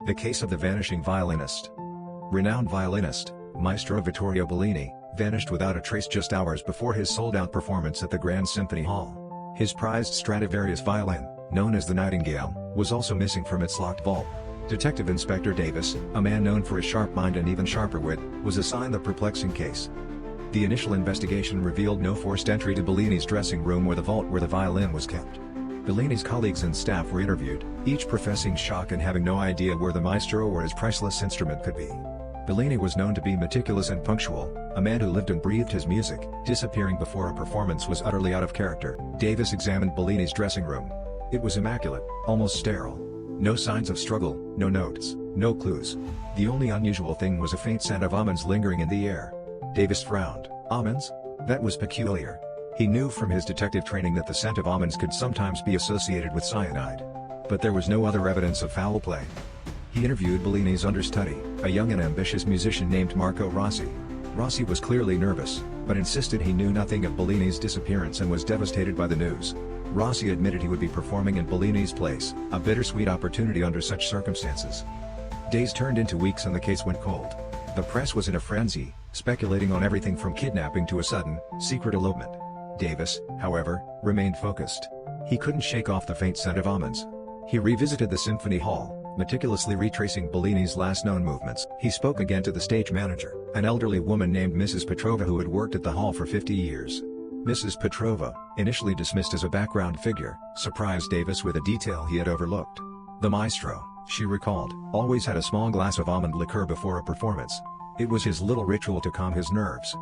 The case of the vanishing violinist. Renowned violinist, Maestro Vittorio Bellini, vanished without a trace just hours before his sold-out performance at the Grand Symphony Hall. His prized Stradivarius violin, known as the Nightingale, was also missing from its locked vault. Detective Inspector Davies, a man known for his sharp mind and even sharper wit, was assigned the perplexing case. The initial investigation revealed no forced entry to Bellini's dressing room or the vault where the violin was kept. Bellini's colleagues and staff were interviewed, each professing shock and having no idea where the maestro or his priceless instrument could be. Bellini was known to be meticulous and punctual, a man who lived and breathed his music. Disappearing before a performance was utterly out of character. Davies examined Bellini's dressing room. It was immaculate, almost sterile. No signs of struggle, no notes, no clues. The only unusual thing was a faint scent of almonds lingering in the air. Davies frowned. Almonds? That was peculiar. He knew from his detective training that the scent of almonds could sometimes be associated with cyanide. But there was no other evidence of foul play. He interviewed Bellini's understudy, a young and ambitious musician named Marco Rossi. Rossi was clearly nervous, but insisted he knew nothing of Bellini's disappearance and was devastated by the news. Rossi admitted he would be performing in Bellini's place, a bittersweet opportunity under such circumstances. Days turned into weeks and the case went cold. The press was in a frenzy, speculating on everything from kidnapping to a sudden, secret elopement. Davies, however, remained focused. He couldn't shake off the faint scent of almonds. He revisited the Symphony Hall, meticulously retracing Bellini's last known movements. He spoke again to the stage manager, an elderly woman named Mrs. Petrova who had worked at the hall for 50 years. Mrs. Petrova, initially dismissed as a background figure, surprised Davies with a detail he had overlooked. The maestro, she recalled, always had a small glass of almond liqueur before a performance. It was his little ritual to calm his nerves.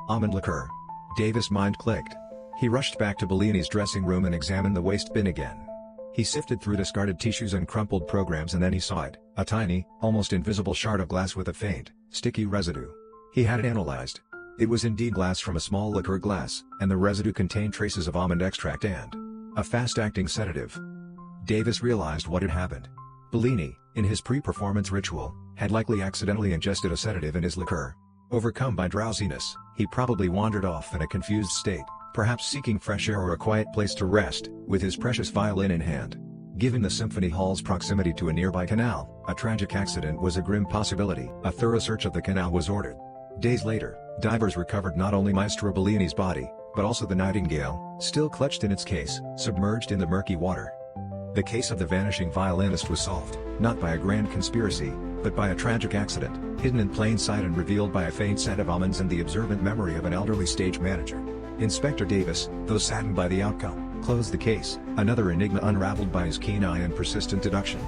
Almond liqueur. Davies' mind clicked. He rushed back to Bellini's dressing room and examined the waste bin again. He sifted through discarded tissues and crumpled programs and then he saw it, a tiny, almost invisible shard of glass with a faint, sticky residue. He had it analyzed. It was indeed glass from a small liqueur glass, and the residue contained traces of almond extract and a fast-acting sedative. Davies realized what had happened. Bellini, in his pre-performance ritual, had likely accidentally ingested a sedative in his liqueur. Overcome by drowsiness, he probably wandered off in a confused state, perhaps seeking fresh air or a quiet place to rest, with his precious violin in hand. Given the Symphony Hall's proximity to a nearby canal, a tragic accident was a grim possibility. A thorough search of the canal was ordered. Days later, divers recovered not only Maestro Bellini's body, but also the Nightingale, still clutched in its case, submerged in the murky water. The case of the vanishing violinist was solved, not by a grand conspiracy, but by a tragic accident, hidden in plain sight and revealed by a faint scent of almonds and the observant memory of an elderly stage manager. Inspector Davies, though saddened by the outcome, closed the case, another enigma unraveled by his keen eye and persistent deduction.